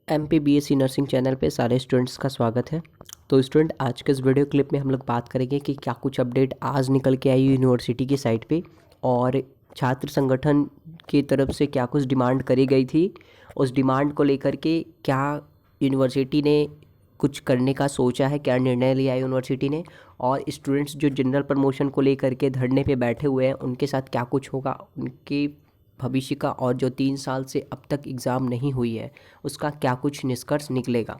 MPBSC nursing channel पे सारे students का स्वागत है। तो स्टूडेंट, आज के इस वीडियो क्लिप में हम लोग बात करेंगे कि क्या कुछ अपडेट आज निकल के आई यूनिवर्सिटी की साइट पे और छात्र संगठन की तरफ से क्या कुछ डिमांड करी गई थी, उस डिमांड को लेकर के क्या यूनिवर्सिटी ने कुछ करने का सोचा है, क्या निर्णय लिया है यूनिवर्सिटी ने, और स्टूडेंट्स जो जनरल प्रमोशन को लेकर के धरने पे बैठे हुए हैं उनके साथ क्या कुछ होगा, उनके भविष्य का, और जो 3 साल से अब तक एग्ज़ाम नहीं हुई है उसका क्या कुछ निष्कर्ष निकलेगा।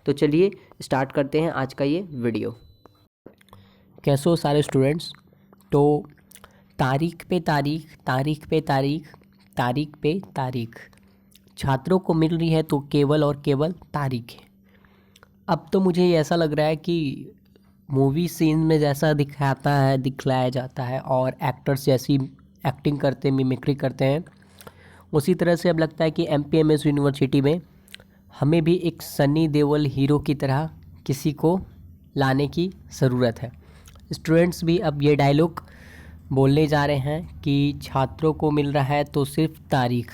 तो चलिए स्टार्ट करते हैं आज का ये वीडियो। कैसे हो सारे स्टूडेंट्स? तो तारीख पे तारीख, तारीख पे तारीख, तारीख पे तारीख छात्रों को मिल रही है तो केवल और केवल तारीख है। अब तो मुझे ऐसा लग रहा है कि मूवी सीन में जैसा दिखलाया जाता है और एक्टर्स जैसी एक्टिंग करते, मिमिक्री करते हैं, उसी तरह से अब लगता है कि MPMS यूनिवर्सिटी में हमें भी एक सनी देओल हीरो की तरह किसी को लाने की ज़रूरत है। स्टूडेंट्स भी अब ये डायलॉग बोलने जा रहे हैं कि छात्रों को मिल रहा है तो सिर्फ तारीख।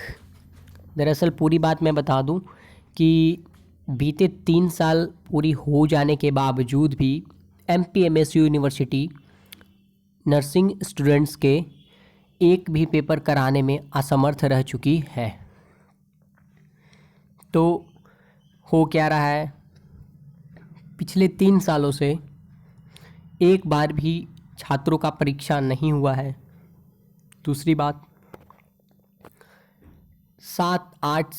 दरअसल पूरी बात मैं बता दूं कि बीते 3 साल पूरी हो जाने के बावजूद भी MPMS यूनिवर्सिटी नर्सिंग स्टूडेंट्स के एक भी पेपर कराने में असमर्थ रह चुकी है। तो हो क्या रहा है, पिछले 3 सालों से एक बार भी छात्रों का परीक्षा नहीं हुआ है। दूसरी बात, 7-8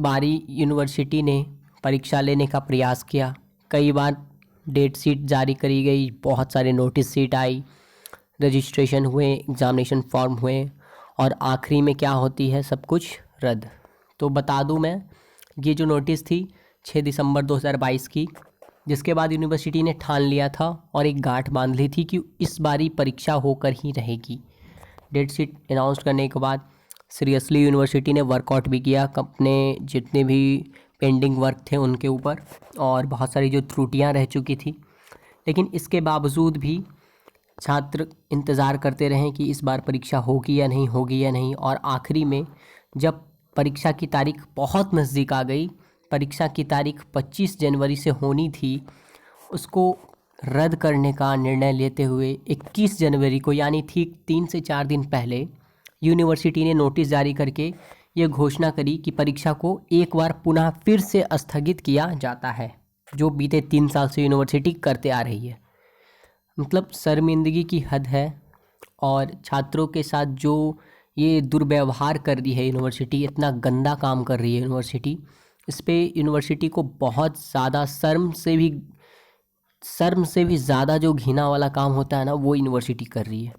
बारी यूनिवर्सिटी ने परीक्षा लेने का प्रयास किया, कई बार डेट शीट जारी करी गई, बहुत सारे नोटिस शीट आई, रजिस्ट्रेशन हुए, एग्ज़ामिनेशन फॉर्म हुए, और आखिरी में क्या होती है, सब कुछ रद्द। तो बता दूं मैं, ये जो नोटिस थी 6 दिसंबर 2022 की, जिसके बाद यूनिवर्सिटी ने ठान लिया था और एक गांठ बांध ली थी कि इस बारी परीक्षा होकर ही रहेगी। डेट शीट अनाउंस करने के बाद सीरियसली यूनिवर्सिटी ने वर्कआउट भी किया अपने जितने भी पेंडिंग वर्क थे उनके ऊपर, और बहुत सारी जो त्रुटियां रह चुकी थी, लेकिन इसके बावजूद भी छात्र इंतज़ार करते रहें कि इस बार परीक्षा होगी या नहीं, होगी या नहीं। और आखिरी में जब परीक्षा की तारीख बहुत नज़दीक आ गई, परीक्षा की तारीख 25 जनवरी से होनी थी, उसको रद्द करने का निर्णय लेते हुए 21 जनवरी को, यानी ठीक 3 से 4 दिन पहले, यूनिवर्सिटी ने नोटिस जारी करके ये घोषणा करी कि परीक्षा को एक बार पुनः फिर से स्थगित किया जाता है, जो बीते 3 साल से यूनिवर्सिटी करते आ रही है। मतलब शर्मिंदगी की हद है। और छात्रों के साथ जो ये दुर्व्यवहार कर रही है यूनिवर्सिटी, इतना गंदा काम कर रही है यूनिवर्सिटी, इस पे यूनिवर्सिटी को बहुत ज़्यादा शर्म से भी ज़्यादा जो घिना वाला काम होता है ना, वो यूनिवर्सिटी कर रही है।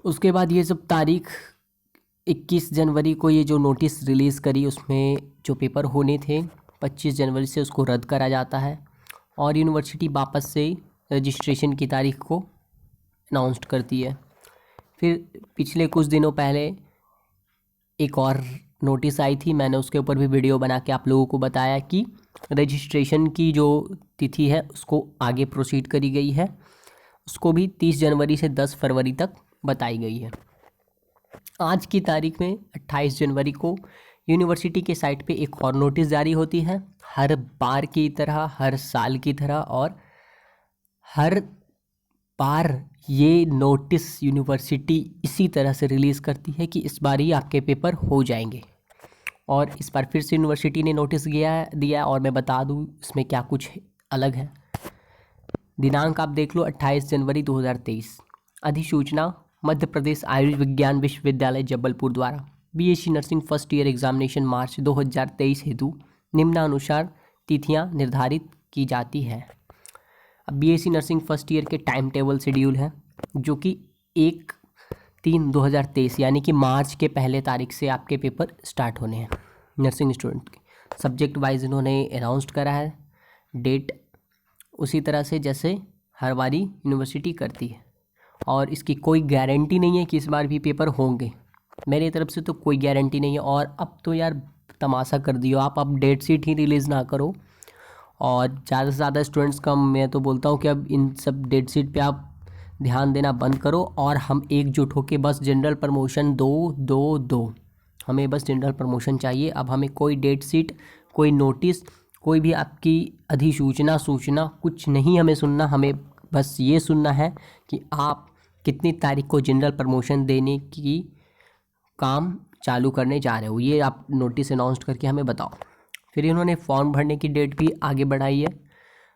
उसके बाद ये सब तारीख 21 जनवरी को ये जो नोटिस रिलीज़ करी, उसमें जो पेपर होने थे 25 जनवरी से उसको रद्द करा जाता है, और यूनिवर्सिटी वापस से रजिस्ट्रेशन की तारीख को अनाउंस्ड करती है। फिर पिछले कुछ दिनों पहले एक और नोटिस आई थी, मैंने उसके ऊपर भी वीडियो बना के आप लोगों को बताया कि रजिस्ट्रेशन की जो तिथि है उसको आगे प्रोसीड करी गई है, उसको भी 30 जनवरी से 10 फरवरी तक बताई गई है। आज की तारीख में 28 जनवरी को यूनिवर्सिटी के साइट पे एक और नोटिस जारी होती है, हर बार की तरह, हर साल की तरह, और हर बार ये नोटिस यूनिवर्सिटी इसी तरह से रिलीज़ करती है कि इस बार ही आपके पेपर हो जाएंगे। और इस बार फिर से यूनिवर्सिटी ने नोटिस दिया, और मैं बता दूं इसमें क्या कुछ अलग है। दिनांक आप देख लो, 28 जनवरी 2023। अधिसूचना मध्य प्रदेश आयुर्विज्ञान विश्वविद्यालय जबलपुर द्वारा BSc nursing first year examination मार्च 2023 हेतु निम्नानुसार तिथियां निर्धारित की जाती है। अब BSc नर्सिंग फर्स्ट ईयर के टाइम टेबल शेड्यूल है, जो कि 1/3/2023 यानी कि मार्च के पहले तारीख से आपके पेपर स्टार्ट होने हैं नर्सिंग स्टूडेंट के। सब्जेक्ट वाइज इन्होंने अनाउंस्ड करा है डेट, उसी तरह से जैसे हर बारी यूनिवर्सिटी करती है, और इसकी कोई गारंटी नहीं है कि इस बार भी पेपर होंगे। मेरी तरफ से तो कोई गारंटी नहीं है। और अब तो यार तमाशा कर दियो आप, अब डेट शीट ही रिलीज़ ना करो, और ज़्यादा से ज़्यादा स्टूडेंट्स का मैं तो बोलता हूँ कि अब इन सब डेट शीट पे आप ध्यान देना बंद करो, और हम एकजुट होकर बस जनरल प्रमोशन दो। हमें बस जनरल प्रमोशन चाहिए। अब हमें कोई डेट शीट, कोई नोटिस, कोई भी आपकी अधिसूचना सूचना कुछ नहीं हमें सुनना, हमें बस ये सुनना है कि आप कितनी तारीख को जनरल प्रमोशन देने की काम चालू करने जा रहे हो, ये आप नोटिस अनाउंस करके हमें बताओ। फिर इन्होंने फॉर्म भरने की डेट भी आगे बढ़ाई है,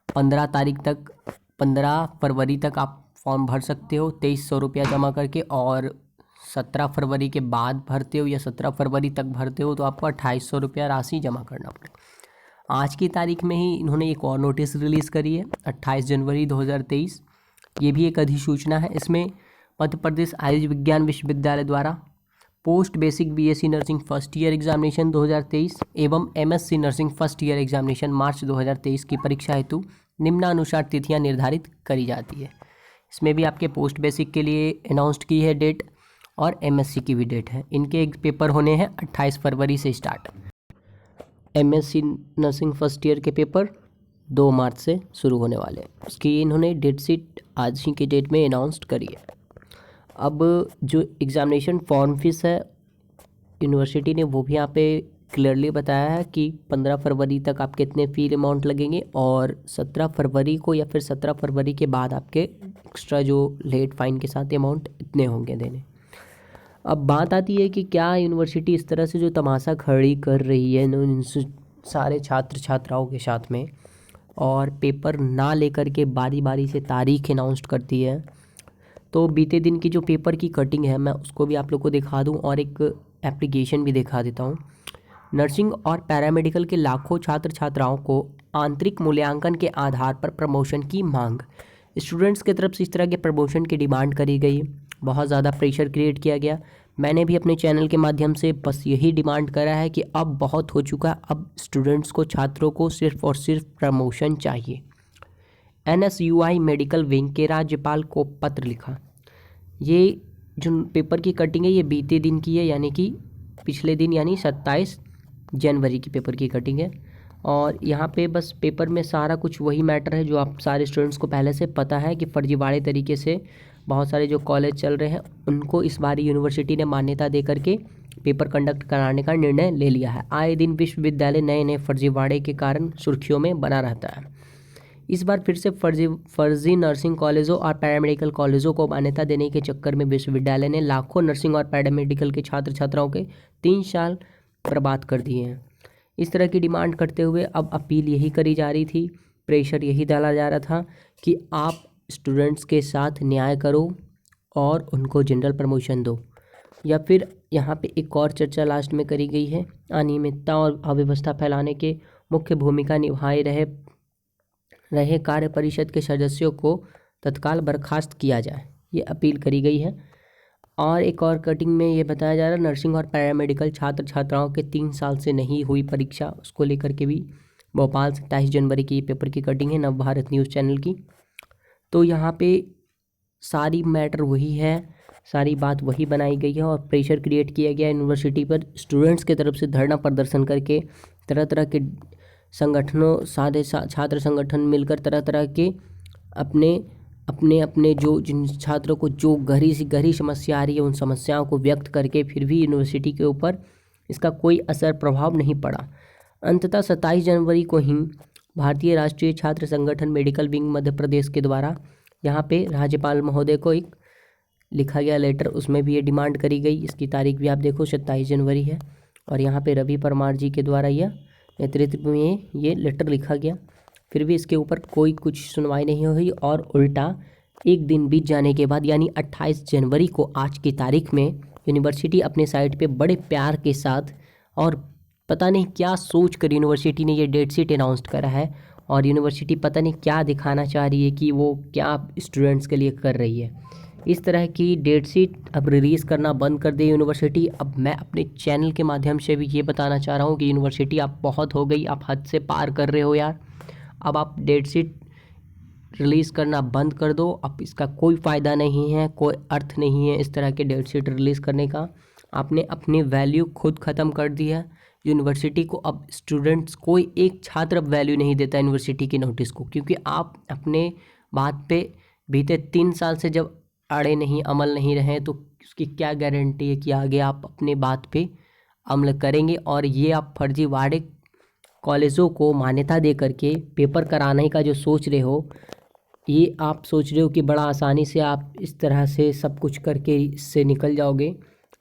15 तारीख तक, 15 फरवरी तक आप फॉर्म भर सकते हो 2300 रुपया जमा करके, और 17 फरवरी के बाद भरते हो या 17 फरवरी तक भरते हो तो आपको 2800 रुपया राशि जमा करना पड़ेगा। आज की तारीख में ही इन्होंने एक और नोटिस रिलीज़ करी है 28 जनवरी 2023। ये भी एक अधिसूचना है। इसमें मध्य प्रदेश आयुर्विज्ञान विज्ञान विश्वविद्यालय द्वारा post basic BSc nursing first year examination 2023 एवं MSc nursing first year examination मार्च 2023 की परीक्षा हेतु निम्नानुसार तिथियां निर्धारित करी जाती है। इसमें भी आपके पोस्ट बेसिक के लिए अनाउंस्ड की है डेट और एमएससी की भी डेट है। इनके एक पेपर होने हैं 28 फरवरी से start. MSc nursing first year के पेपर 2 मार्च से शुरू होने वाले हैं। उसकी इन्होंने डेट शीट आज ही की डेट में अनाउंस्ड करी है। अब जो एग्ज़ामिनेशन फॉर्म फीस है यूनिवर्सिटी ने वो भी यहाँ पे क्लियरली बताया है कि 15 फरवरी तक आपके इतने फ़ी अमाउंट लगेंगे और 17 फरवरी को या फिर 17 फरवरी के बाद आपके एक्स्ट्रा जो लेट फ़ाइन के साथ अमाउंट इतने होंगे देने। अब बात आती है कि क्या यूनिवर्सिटी इस तरह से जो तमाशा खड़ी कर रही है इन सारे छात्र छात्राओं के साथ में, और पेपर ना लेकर के बारी बारी से तारीख अनाउंस करती है। तो बीते दिन की जो पेपर की कटिंग है मैं उसको भी आप लोग को दिखा दूं और एक एप्लीकेशन भी दिखा देता हूं। नर्सिंग और पैरामेडिकल के लाखों छात्र छात्राओं को आंतरिक मूल्यांकन के आधार पर प्रमोशन की मांग। स्टूडेंट्स की तरफ से इस तरह के प्रमोशन की डिमांड करी गई, बहुत ज़्यादा प्रेशर क्रिएट किया गया। मैंने भी अपने चैनल के माध्यम से बस यही डिमांड करा है कि अब बहुत हो चुका, अब स्टूडेंट्स को छात्रों को सिर्फ और सिर्फ प्रमोशन चाहिए। NSUI मेडिकल विंग के राज्यपाल को पत्र लिखा। ये जो पेपर की कटिंग है ये बीते दिन की है, यानी कि पिछले दिन यानी 27 जनवरी की पेपर की कटिंग है। और यहाँ पे बस पेपर में सारा कुछ वही मैटर है जो आप सारे स्टूडेंट्स को पहले से पता है कि फर्जीवाड़े तरीके से बहुत सारे जो कॉलेज चल रहे हैं उनको इस बार यूनिवर्सिटी ने मान्यता दे करके पेपर कंडक्ट कराने का निर्णय ले लिया है। आए दिन विश्वविद्यालय नए नए फर्जीवाड़े के कारण सुर्खियों में बना रहता है। इस बार फिर से फर्जी नर्सिंग कॉलेजों और पैरामेडिकल कॉलेजों को मान्यता देने के चक्कर में विश्वविद्यालय ने लाखों नर्सिंग और पैरामेडिकल के छात्र छात्राओं के 3 साल बर्बाद कर दिए हैं। इस तरह की डिमांड करते हुए अब अपील यही करी जा रही थी, प्रेशर यही डाला जा रहा था कि आप स्टूडेंट्स के साथ न्याय करो और उनको जनरल प्रमोशन दो। या फिर यहाँ पे एक और चर्चा लास्ट में करी गई है, अनियमितता और अव्यवस्था फैलाने के मुख्य भूमिका निभाए रहे कार्य परिषद के सदस्यों को तत्काल बर्खास्त किया जाए, ये अपील करी गई है। और एक और कटिंग में ये बताया जा रहा है नर्सिंग और पैरामेडिकल छात्र छात्राओं के 3 साल से नहीं हुई परीक्षा, उसको लेकर के भी भोपाल 27 जनवरी की पेपर की कटिंग है नवभारत न्यूज़ चैनल की। तो यहाँ पे सारी मैटर वही है, सारी बात वही बनाई गई है और प्रेशर क्रिएट किया गया यूनिवर्सिटी पर स्टूडेंट्स की तरफ से धरना प्रदर्शन करके तरह तरह के संगठनों सारे छात्र संगठन मिलकर तरह तरह के अपने जो जिन छात्रों को जो गहरी समस्या आ रही है उन समस्याओं को व्यक्त करके फिर भी यूनिवर्सिटी के ऊपर इसका कोई असर प्रभाव नहीं पड़ा। अंततः 27 जनवरी को ही भारतीय राष्ट्रीय छात्र संगठन मेडिकल विंग मध्य प्रदेश के द्वारा यहाँ पे राज्यपाल महोदय को एक लिखा गया लेटर, उसमें भी ये डिमांड करी गई। इसकी तारीख भी आप देखो 27 जनवरी है और यहाँ पे रवि परमार जी के द्वारा यह नेतृत्व में ये लेटर लिखा गया। फिर भी इसके ऊपर कोई कुछ सुनवाई नहीं हुई और उल्टा एक दिन बीत जाने के बाद यानी 28 जनवरी को आज की तारीख में यूनिवर्सिटी अपने साइट पे बड़े प्यार के साथ और पता नहीं क्या सोच कर यूनिवर्सिटी ने ये डेट शीट अनाउंस करा है और यूनिवर्सिटी पता नहीं क्या दिखाना चाह रही है कि वो क्या स्टूडेंट्स के लिए कर रही है। इस तरह की डेट शीट अब रिलीज़ करना बंद कर दे यूनिवर्सिटी। अब मैं अपने चैनल के माध्यम से भी ये बताना चाह रहा हूँ कि यूनिवर्सिटी आप बहुत हो गई, आप हद से पार कर रहे हो यार। अब आप डेट शीट रिलीज़ करना बंद कर दो, अब इसका कोई फ़ायदा नहीं है, कोई अर्थ नहीं है इस तरह के डेट शीट रिलीज़ करने का। आपने अपनी वैल्यू खुद ख़त्म कर दी है यूनिवर्सिटी को। अब स्टूडेंट्स कोई एक छात्र अब वैल्यू नहीं देता यूनिवर्सिटी के नोटिस को, क्योंकि आप अपने बात पे बीते 3 साल से जब अड़े नहीं अमल नहीं रहे तो उसकी क्या गारंटी है कि आगे आप अपने बात पे अमल करेंगे। और ये आप फर्जीवाड़े कॉलेजों को मान्यता दे करके पेपर कराने का जो सोच रहे हो, ये आप सोच रहे हो कि बड़ा आसानी से आप इस तरह से सब कुछ करके इससे निकल जाओगे,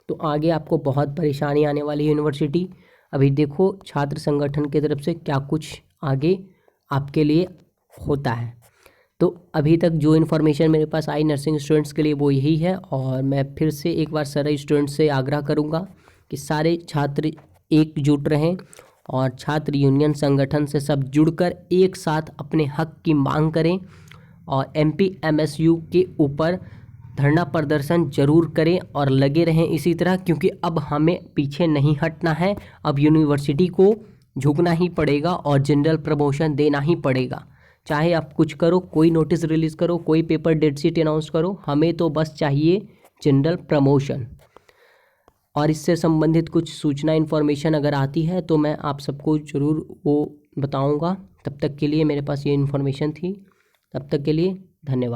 तो आगे आपको बहुत परेशानी आने वाली है यूनिवर्सिटी। अभी देखो छात्र संगठन की तरफ से क्या कुछ आगे आपके लिए होता है। तो अभी तक जो इन्फॉर्मेशन मेरे पास आई नर्सिंग स्टूडेंट्स के लिए वो यही है, और मैं फिर से एक बार सारे स्टूडेंट्स से आग्रह करूँगा कि सारे छात्र एकजुट रहें और छात्र यूनियन संगठन से सब जुड़कर एक साथ अपने हक की मांग करें और MPMSU के ऊपर धरना प्रदर्शन जरूर करें और लगे रहें इसी तरह, क्योंकि अब हमें पीछे नहीं हटना है। अब यूनिवर्सिटी को झुकना ही पड़ेगा और जनरल प्रमोशन देना ही पड़ेगा। चाहे आप कुछ करो, कोई नोटिस रिलीज़ करो, कोई पेपर डेट शीट अनाउंस करो, हमें तो बस चाहिए जनरल प्रमोशन। और इससे संबंधित कुछ सूचना इन्फॉर्मेशन अगर आती है तो मैं आप सबको ज़रूर वो बताऊंगा। तब तक के लिए मेरे पास ये इन्फॉर्मेशन थी। तब तक के लिए धन्यवाद।